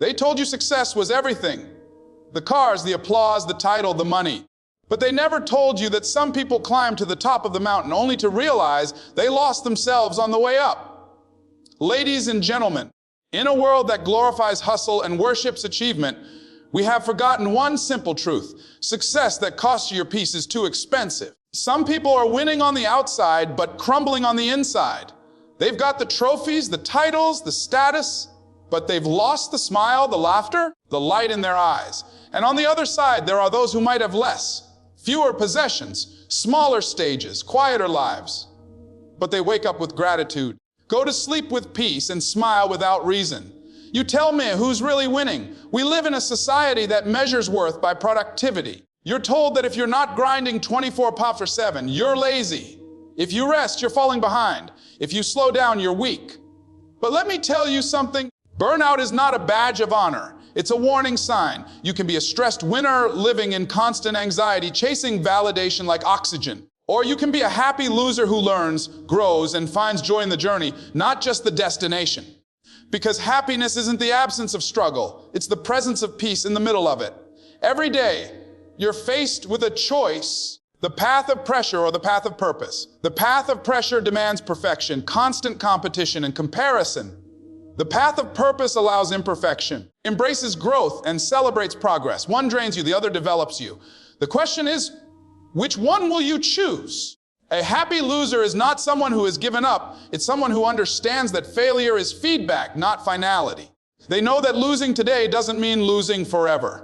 They told you success was everything. The cars, the applause, the title, the money. But they never told you that some people climbed to the top of the mountain only to realize they lost themselves on the way up. Ladies and gentlemen, in a world that glorifies hustle and worships achievement, we have forgotten one simple truth. Success that costs you your peace is too expensive. Some people are winning on the outside, but crumbling on the inside. They've got the trophies, the titles, the status, but they've lost the smile, the laughter, the light in their eyes. And on the other side, there are those who might have less, fewer possessions, smaller stages, quieter lives. But they wake up with gratitude, go to sleep with peace, and smile without reason. You tell me who's really winning. We live in a society that measures worth by productivity. You're told that if you're not grinding 24/7, you're lazy. If you rest, you're falling behind. If you slow down, you're weak. But let me tell you something. Burnout is not a badge of honor. It's a warning sign. You can be a stressed winner living in constant anxiety, chasing validation like oxygen. Or you can be a happy loser who learns, grows, and finds joy in the journey, not just the destination. Because happiness isn't the absence of struggle. It's the presence of peace in the middle of it. Every day, you're faced with a choice, the path of pressure or the path of purpose. The path of pressure demands perfection, constant competition, and comparison. The path of purpose allows imperfection, embraces growth, and celebrates progress. One drains you, the other develops you. The question is, which one will you choose? A happy loser is not someone who has given up. It's someone who understands that failure is feedback, not finality. They know that losing today doesn't mean losing forever.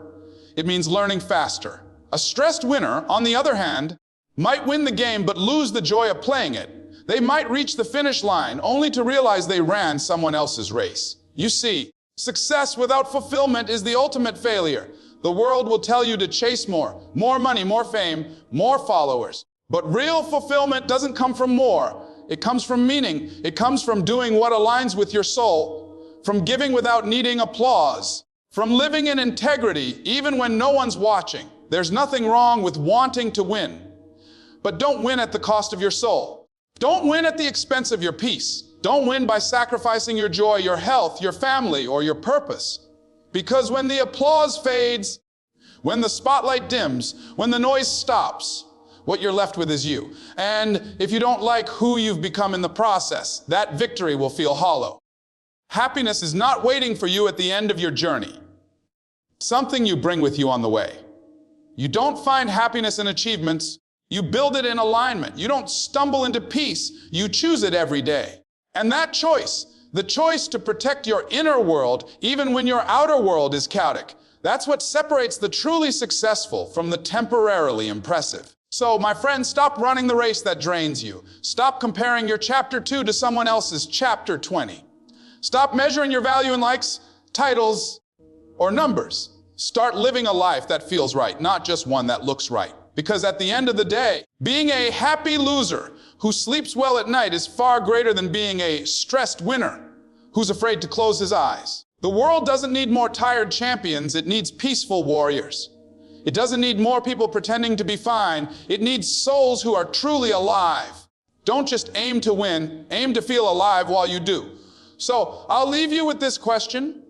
It means learning faster. A stressed winner, on the other hand, might win the game but lose the joy of playing it. They might reach the finish line only to realize they ran someone else's race. You see, success without fulfillment is the ultimate failure. The world will tell you to chase more money, more fame, more followers. But real fulfillment doesn't come from more. It comes from meaning. It comes from doing what aligns with your soul, from giving without needing applause, from living in integrity even when no one's watching. There's nothing wrong with wanting to win, but don't win at the cost of your soul. Don't win at the expense of your peace. Don't win by sacrificing your joy, your health, your family, or your purpose. Because when the applause fades, when the spotlight dims, when the noise stops, what you're left with is you. And if you don't like who you've become in the process, that victory will feel hollow. Happiness is not waiting for you at the end of your journey. Something you bring with you on the way. You don't find happiness in achievements. You build it in alignment. You don't stumble into peace. You choose it every day. And that choice, the choice to protect your inner world, even when your outer world is chaotic, that's what separates the truly successful from the temporarily impressive. So, my friend, stop running the race that drains you. Stop comparing your chapter 2 to someone else's chapter 20. Stop measuring your value in likes, titles, or numbers. Start living a life that feels right, not just one that looks right. Because at the end of the day, being a happy loser who sleeps well at night is far greater than being a stressed winner who's afraid to close his eyes. The world doesn't need more tired champions, it needs peaceful warriors. It doesn't need more people pretending to be fine, it needs souls who are truly alive. Don't just aim to win, aim to feel alive while you do. So, I'll leave you with this question.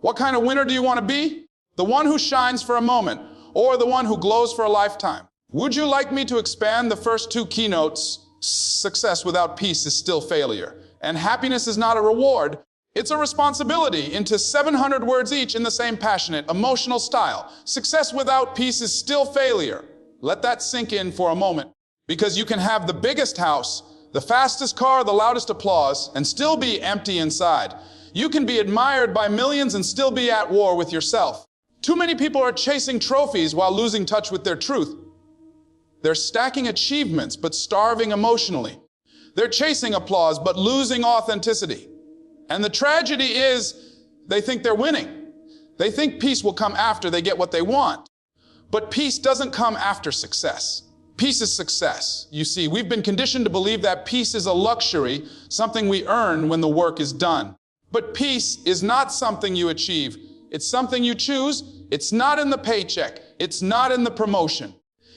What kind of winner do you want to be? The one who shines for a moment, or the one who glows for a lifetime? Would you like me to expand the first two keynotes? Success without peace is still failure, and happiness is not a reward, it's a responsibility, into 700 words each in the same passionate, emotional style. Success without peace is still failure. Let that sink in for a moment, because you can have the biggest house, the fastest car, the loudest applause, and still be empty inside. You can be admired by millions and still be at war with yourself. Too many people are chasing trophies while losing touch with their truth. They're stacking achievements but starving emotionally. They're chasing applause but losing authenticity. And the tragedy is they think they're winning. They think peace will come after they get what they want. But peace doesn't come after success. Peace is success. You see, we've been conditioned to believe that peace is a luxury, something we earn when the work is done. But peace is not something you achieve. It's something you choose. It's not in the paycheck. It's not in the promotion.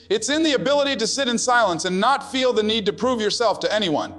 It's in the ability to sit in silence and not feel the need to prove yourself to anyone.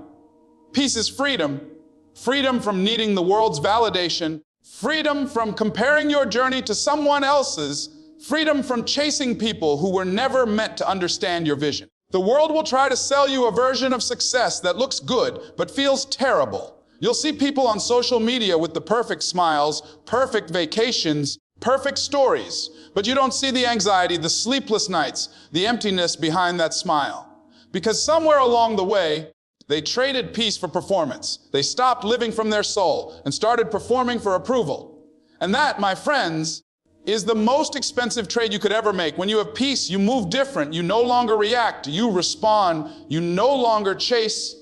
Peace is freedom. Freedom from needing the world's validation. freedom from comparing your journey to someone else's, freedom from chasing people who were never meant to understand your vision. The world will try to sell you a version of success that looks good but feels terrible. You'll see people on social media with the perfect smiles, perfect vacations, perfect stories, but you don't see the anxiety, the sleepless nights, the emptiness behind that smile. Because somewhere along the way, they traded peace for performance. They stopped living from their soul and started performing for approval. And that, my friends, is the most expensive trade you could ever make. When you have peace, you move different. You no longer react. You respond. You no longer chase.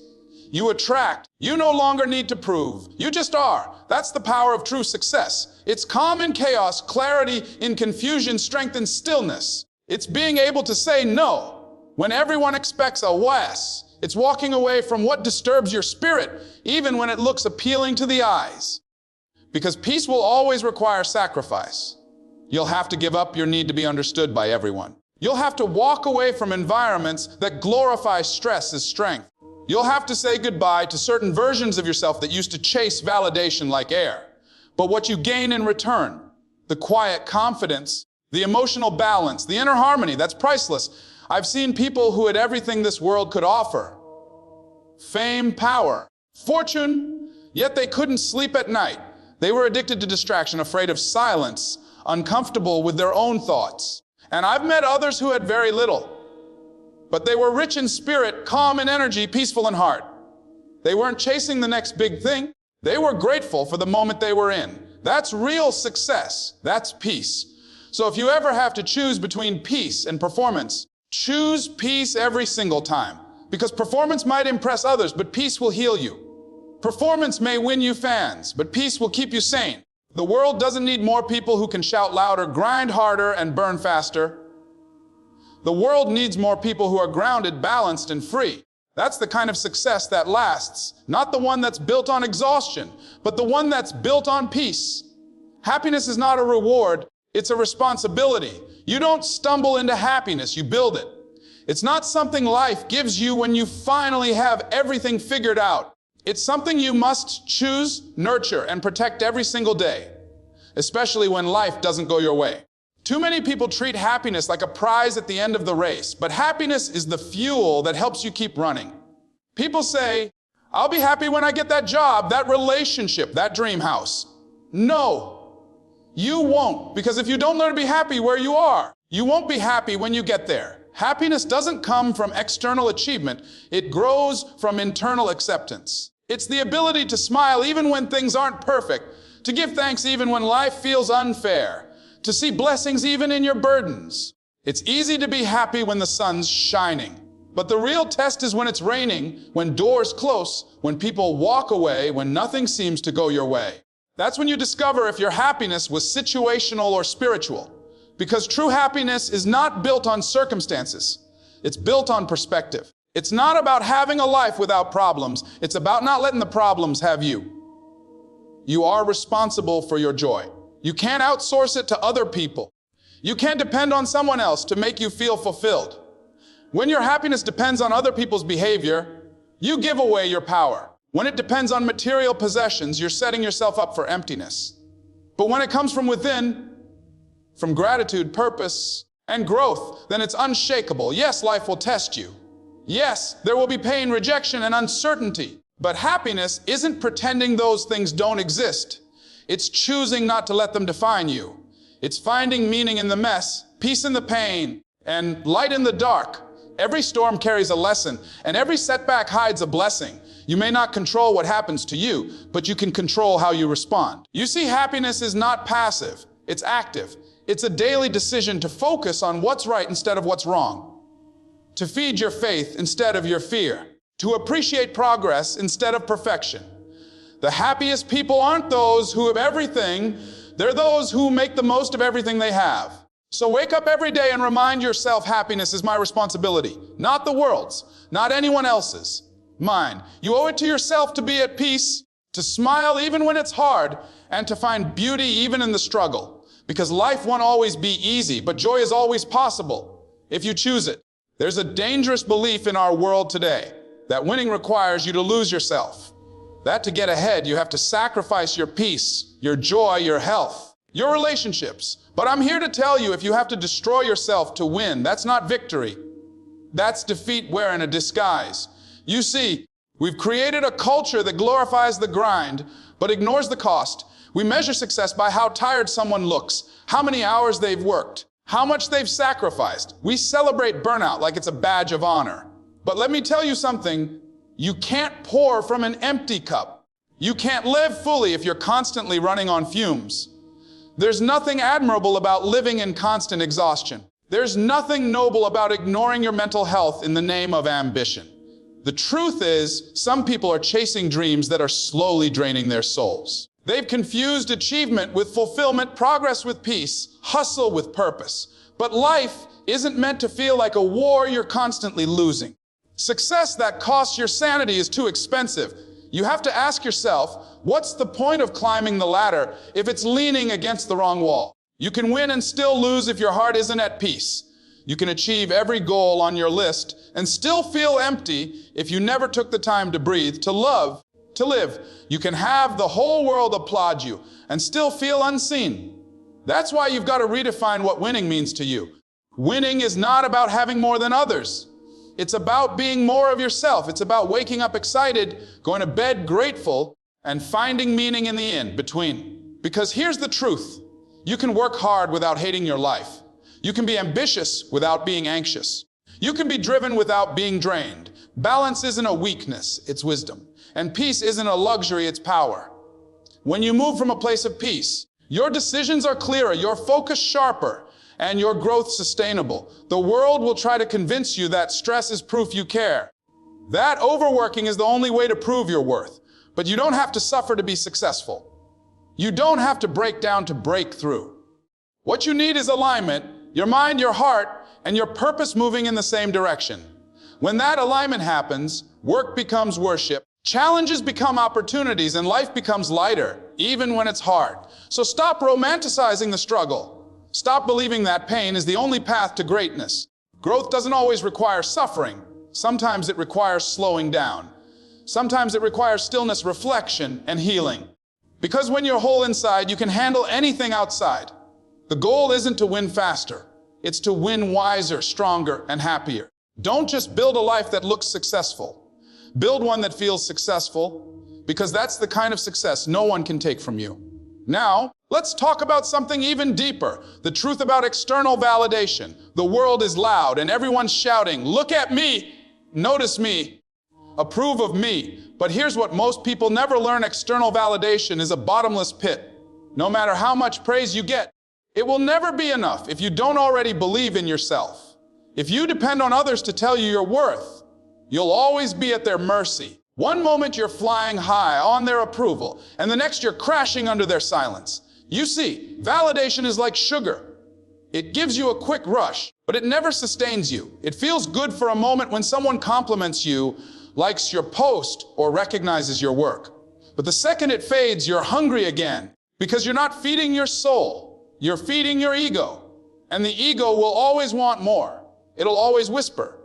You attract. You no longer need to prove. You just are. That's the power of true success. It's calm in chaos, clarity in confusion, strength in stillness. It's being able to say no when everyone expects a yes. It's walking away from what disturbs your spirit, even when it looks appealing to the eyes. Because peace will always require sacrifice. You'll have to give up your need to be understood by everyone. You'll have to walk away from environments that glorify stress as strength. You'll have to say goodbye to certain versions of yourself that used to chase validation like air. But what you gain in return, the quiet confidence, the emotional balance, the inner harmony, that's priceless. I've seen people who had everything this world could offer. Fame, power, fortune, yet they couldn't sleep at night. They were addicted to distraction, afraid of silence, uncomfortable with their own thoughts. And I've met others who had very little, but they were rich in spirit, calm in energy, peaceful in heart. They weren't chasing the next big thing. They were grateful for the moment they were in. That's real success. That's peace. So if you ever have to choose between peace and performance, choose peace every single time, because performance might impress others, but peace will heal you. Performance may win you fans, but peace will keep you sane. The world doesn't need more people who can shout louder, grind harder, and burn faster. The world needs more people who are grounded, balanced, and free. That's the kind of success that lasts, not the one that's built on exhaustion, but the one that's built on peace. Happiness is not a reward, it's a responsibility. You don't stumble into happiness, you build it. It's not something life gives you when you finally have everything figured out. It's something you must choose, nurture, and protect every single day, especially when life doesn't go your way. Too many people treat happiness like a prize at the end of the race, but happiness is the fuel that helps you keep running. People say, I'll be happy when I get that job, that relationship, that dream house. No. You won't, because if you don't learn to be happy where you are, you won't be happy when you get there. Happiness doesn't come from external achievement. It grows from internal acceptance. It's the ability to smile even when things aren't perfect, to give thanks even when life feels unfair, to see blessings even in your burdens. It's easy to be happy when the sun's shining, but the real test is when it's raining, when doors close, when people walk away, when nothing seems to go your way. That's when you discover if your happiness was situational or spiritual. Because true happiness is not built on circumstances. It's built on perspective. It's not about having a life without problems. It's about not letting the problems have you. You are responsible for your joy. You can't outsource it to other people. You can't depend on someone else to make you feel fulfilled. When your happiness depends on other people's behavior, you give away your power. When it depends on material possessions, you're setting yourself up for emptiness. But when it comes from within, from gratitude, purpose, and growth, then it's unshakable. Yes, life will test you. Yes, there will be pain, rejection, and uncertainty. But happiness isn't pretending those things don't exist. It's choosing not to let them define you. It's finding meaning in the mess, peace in the pain, and light in the dark. Every storm carries a lesson, and every setback hides a blessing. You may not control what happens to you, but you can control how you respond. You see, happiness is not passive, it's active. It's a daily decision to focus on what's right instead of what's wrong, to feed your faith instead of your fear, to appreciate progress instead of perfection. The happiest people aren't those who have everything, they're those who make the most of everything they have. So wake up every day and remind yourself happiness is my responsibility, not the world's, not anyone else's. Mine. You owe it to yourself to be at peace, to smile even when it's hard, and to find beauty even in the struggle. Because life won't always be easy, but joy is always possible if you choose it. There's a dangerous belief in our world today that winning requires you to lose yourself. That to get ahead, you have to sacrifice your peace, your joy, your health, your relationships. But I'm here to tell you, if you have to destroy yourself to win, that's not victory. That's defeat wearing a disguise. You see, we've created a culture that glorifies the grind, but ignores the cost. We measure success by how tired someone looks, how many hours they've worked, how much they've sacrificed. We celebrate burnout like it's a badge of honor. But let me tell you something, you can't pour from an empty cup. You can't live fully if you're constantly running on fumes. There's nothing admirable about living in constant exhaustion. There's nothing noble about ignoring your mental health in the name of ambition. The truth is, some people are chasing dreams that are slowly draining their souls. They've confused achievement with fulfillment, progress with peace, hustle with purpose. But life isn't meant to feel like a war you're constantly losing. Success that costs your sanity is too expensive. You have to ask yourself, what's the point of climbing the ladder if it's leaning against the wrong wall? You can win and still lose if your heart isn't at peace. You can achieve every goal on your list and still feel empty if you never took the time to breathe, to love, to live. You can have the whole world applaud you and still feel unseen. That's why you've got to redefine what winning means to you. Winning is not about having more than others. It's about being more of yourself. It's about waking up excited, going to bed grateful, and finding meaning in the in between. Because here's the truth. You can work hard without hating your life. You can be ambitious without being anxious. You can be driven without being drained. Balance isn't a weakness, it's wisdom. And peace isn't a luxury, it's power. When you move from a place of peace, your decisions are clearer, your focus sharper, and your growth sustainable. The world will try to convince you that stress is proof you care. That overworking is the only way to prove your worth. But you don't have to suffer to be successful. You don't have to break down to break through. What you need is alignment, your mind, your heart, and your purpose moving in the same direction. When that alignment happens, work becomes worship, challenges become opportunities, and life becomes lighter, even when it's hard. So stop romanticizing the struggle. Stop believing that pain is the only path to greatness. Growth doesn't always require suffering. Sometimes it requires slowing down. Sometimes it requires stillness, reflection, and healing. Because when you're whole inside, you can handle anything outside. The goal isn't to win faster. It's to win wiser, stronger, and happier. Don't just build a life that looks successful. Build one that feels successful, because that's the kind of success no one can take from you. Now, let's talk about something even deeper, the truth about external validation. The world is loud and everyone's shouting, "Look at me, notice me, approve of me." But here's what most people never learn: external validation is a bottomless pit. No matter how much praise you get, it will never be enough if you don't already believe in yourself. If you depend on others to tell you your worth, you'll always be at their mercy. One moment you're flying high on their approval, and the next you're crashing under their silence. You see, validation is like sugar. It gives you a quick rush, but it never sustains you. It feels good for a moment when someone compliments you, likes your post, or recognizes your work. But the second it fades, you're hungry again, because you're not feeding your soul. You're feeding your ego. And the ego will always want more. It'll always whisper,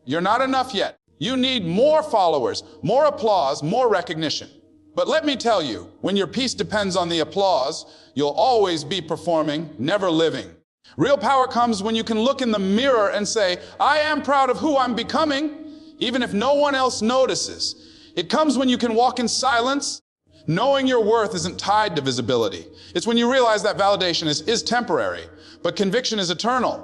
"You're not enough yet. You need more followers, more applause, more recognition." But let me tell you, when your peace depends on the applause, you'll always be performing, never living. Real power comes when you can look in the mirror and say, "I am proud of who I'm becoming," even if no one else notices. It comes when you can walk in silence, knowing your worth isn't tied to visibility. It's when you realize that validation is temporary, but conviction is eternal.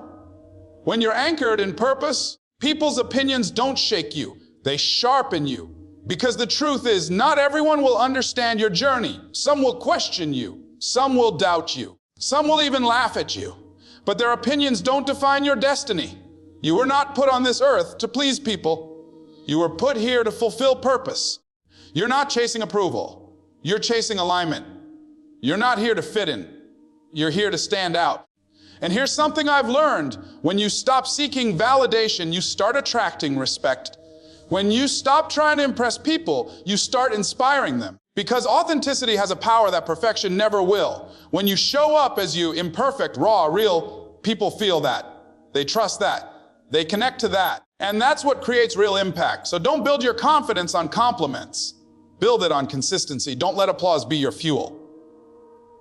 When you're anchored in purpose, people's opinions don't shake you, they sharpen you. Because the truth is, not everyone will understand your journey. Some will question you, some will doubt you, some will even laugh at you. But their opinions don't define your destiny. You were not put on this earth to please people. You were put here to fulfill purpose. You're not chasing approval, you're chasing alignment. You're not here to fit in, you're here to stand out. And here's something I've learned. When you stop seeking validation, you start attracting respect. When you stop trying to impress people, you start inspiring them. Because authenticity has a power that perfection never will. When you show up as you, imperfect, raw, real, people feel that. They trust that. They connect to that. And that's what creates real impact. So don't build your confidence on compliments. Build it on consistency. Don't let applause be your fuel.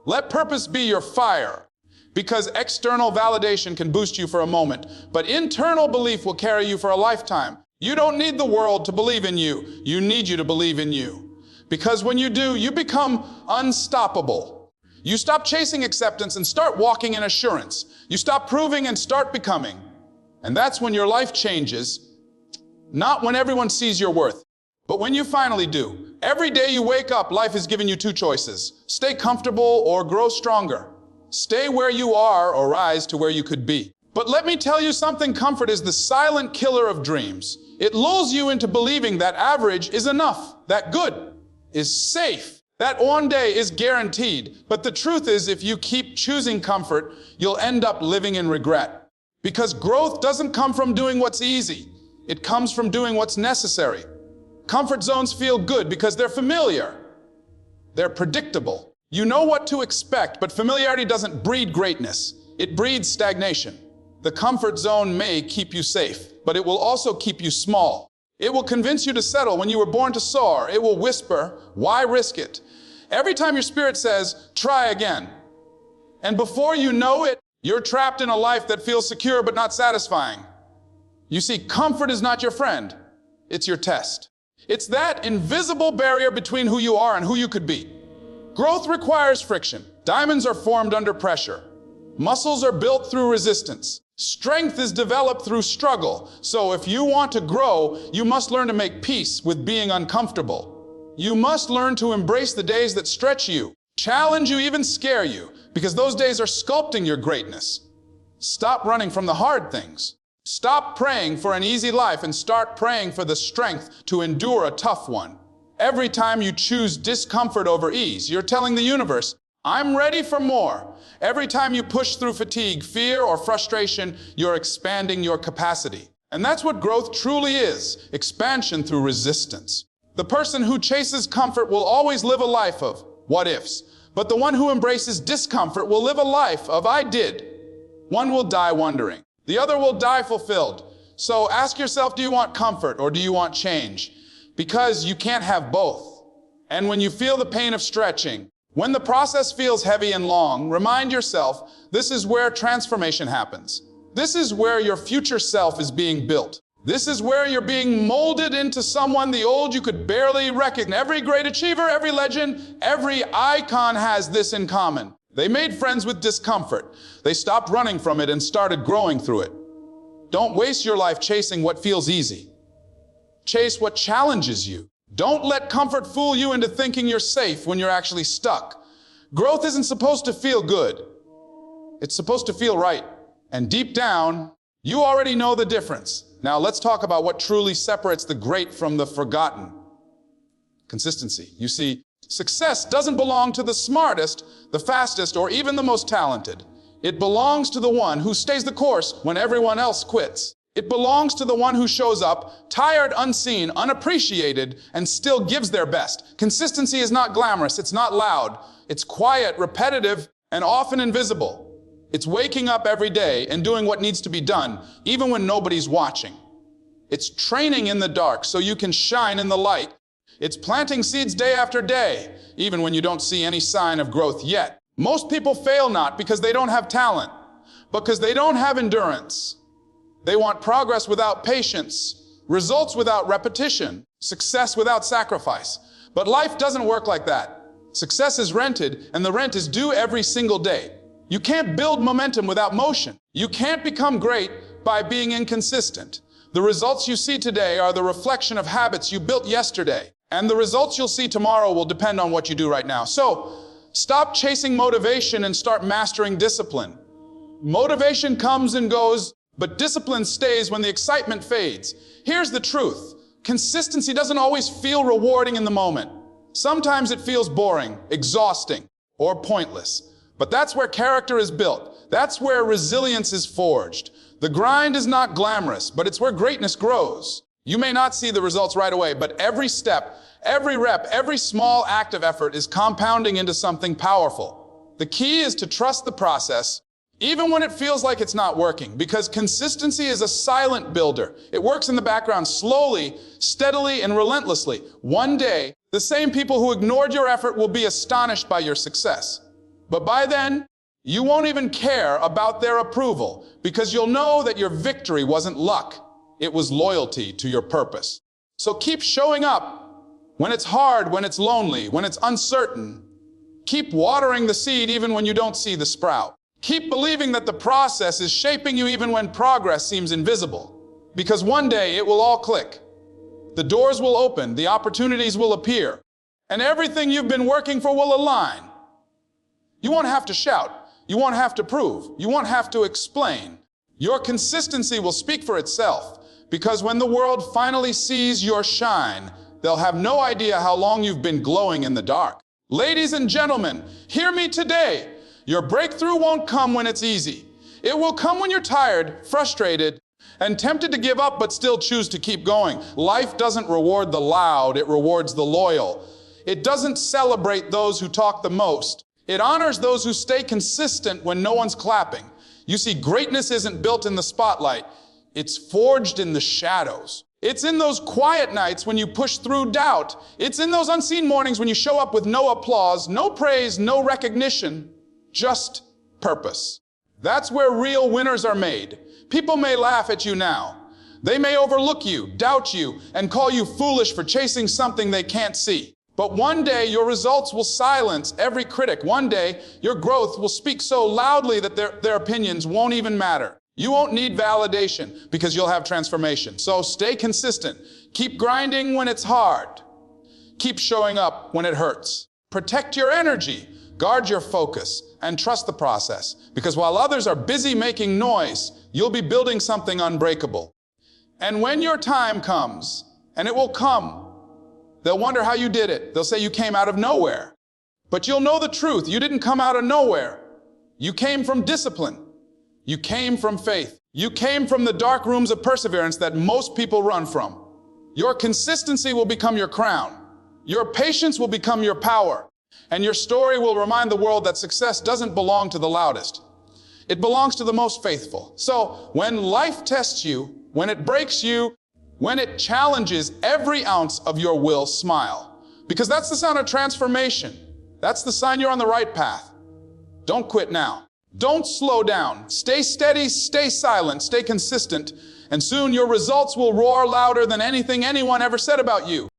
Let purpose be your fire, because external validation can boost you for a moment, but internal belief will carry you for a lifetime. You don't need the world to believe in you. You need you to believe in you. Because when you do, you become unstoppable. You stop chasing acceptance and start walking in assurance. You stop proving and start becoming. And that's when your life changes, not when everyone sees your worth, but when you finally do. Every day you wake up, life is giving you two choices. Stay comfortable or grow stronger. Stay where you are or rise to where you could be. But let me tell you something, comfort is the silent killer of dreams. It lulls you into believing that average is enough, that good is safe, that one day is guaranteed. But the truth is, if you keep choosing comfort, you'll end up living in regret. Because growth doesn't come from doing what's easy. It comes from doing what's necessary. Comfort zones feel good because they're familiar. They're predictable. You know what to expect, but familiarity doesn't breed greatness. It breeds stagnation. The comfort zone may keep you safe, but it will also keep you small. It will convince you to settle when you were born to soar. It will whisper, why risk it? Every time your spirit says, try again. And before you know it, you're trapped in a life that feels secure but not satisfying. You see, comfort is not your friend. It's your test. It's that invisible barrier between who you are and who you could be. Growth requires friction. Diamonds are formed under pressure. Muscles are built through resistance. Strength is developed through struggle. So if you want to grow, you must learn to make peace with being uncomfortable. You must learn to embrace the days that stretch you, challenge you, even scare you, because those days are sculpting your greatness. Stop running from the hard things. Stop praying for an easy life and start praying for the strength to endure a tough one. Every time you choose discomfort over ease, you're telling the universe, I'm ready for more. Every time you push through fatigue, fear, or frustration, you're expanding your capacity. And that's what growth truly is, expansion through resistance. The person who chases comfort will always live a life of what ifs, but the one who embraces discomfort will live a life of I did. One will die wondering. The other will die fulfilled. So ask yourself, do you want comfort or do you want change? Because you can't have both. And when you feel the pain of stretching, when the process feels heavy and long, remind yourself, this is where transformation happens. This is where your future self is being built. This is where you're being molded into someone the old you could barely recognize. Every great achiever, every legend, every icon has this in common. They made friends with discomfort. They stopped running from it and started growing through it. Don't waste your life chasing what feels easy. Chase what challenges you. Don't let comfort fool you into thinking you're safe when you're actually stuck. Growth isn't supposed to feel good. It's supposed to feel right. And deep down, you already know the difference. Now let's talk about what truly separates the great from the forgotten. Consistency. You see, success doesn't belong to the smartest, the fastest, or even the most talented. It belongs to the one who stays the course when everyone else quits. It belongs to the one who shows up, tired, unseen, unappreciated, and still gives their best. Consistency is not glamorous, it's not loud. It's quiet, repetitive, and often invisible. It's waking up every day and doing what needs to be done, even when nobody's watching. It's training in the dark so you can shine in the light. It's planting seeds day after day, even when you don't see any sign of growth yet. Most people fail not because they don't have talent, but because they don't have endurance. They want progress without patience, results without repetition, success without sacrifice. But life doesn't work like that. Success is rented, and the rent is due every single day. You can't build momentum without motion. You can't become great by being inconsistent. The results you see today are the reflection of habits you built yesterday. And the results you'll see tomorrow will depend on what you do right now. So, stop chasing motivation and start mastering discipline. Motivation comes and goes, but discipline stays when the excitement fades. Here's the truth. Consistency doesn't always feel rewarding in the moment. Sometimes it feels boring, exhausting, or pointless. But that's where character is built. That's where resilience is forged. The grind is not glamorous, but it's where greatness grows. You may not see the results right away, but every step, every rep, every small act of effort is compounding into something powerful. The key is to trust the process. even when it feels like it's not working, because consistency is a silent builder. It works in the background slowly, steadily, and relentlessly. One day, the same people who ignored your effort will be astonished by your success. But by then, you won't even care about their approval, because you'll know that your victory wasn't luck. It was loyalty to your purpose. So keep showing up when it's hard, when it's lonely, when it's uncertain. Keep watering the seed even when you don't see the sprout. Keep believing that the process is shaping you even when progress seems invisible. Because one day it will all click. The doors will open, the opportunities will appear, and everything you've been working for will align. You won't have to shout. You won't have to prove. You won't have to explain. Your consistency will speak for itself, because when the world finally sees your shine, they'll have no idea how long you've been glowing in the dark. Ladies and gentlemen, hear me today. Your breakthrough won't come when it's easy. It will come when you're tired, frustrated, and tempted to give up but still choose to keep going. Life doesn't reward the loud, it rewards the loyal. It doesn't celebrate those who talk the most. It honors those who stay consistent when no one's clapping. You see, greatness isn't built in the spotlight. It's forged in the shadows. It's in those quiet nights when you push through doubt. It's in those unseen mornings when you show up with no applause, no praise, no recognition, just purpose. That's where real winners are made. People may laugh at you now. They may overlook you, doubt you, and call you foolish for chasing something they can't see. But one day your results will silence every critic. One day your growth will speak so loudly that their opinions won't even matter. You won't need validation because you'll have transformation. So stay consistent. Keep grinding when it's hard. Keep showing up when it hurts. Protect your energy, guard your focus, and trust the process. Because while others are busy making noise, you'll be building something unbreakable. And when your time comes, and it will come, they'll wonder how you did it. They'll say you came out of nowhere. But you'll know the truth. You didn't come out of nowhere. You came from discipline. You came from faith. You came from the dark rooms of perseverance that most people run from. Your consistency will become your crown. Your patience will become your power. And your story will remind the world that success doesn't belong to the loudest. It belongs to the most faithful. So when life tests you, when it breaks you, when it challenges every ounce of your will, smile. Because that's the sound of transformation. That's the sign you're on the right path. Don't quit now. Don't slow down. Stay steady, stay silent, stay consistent, and soon your results will roar louder than anything anyone ever said about you.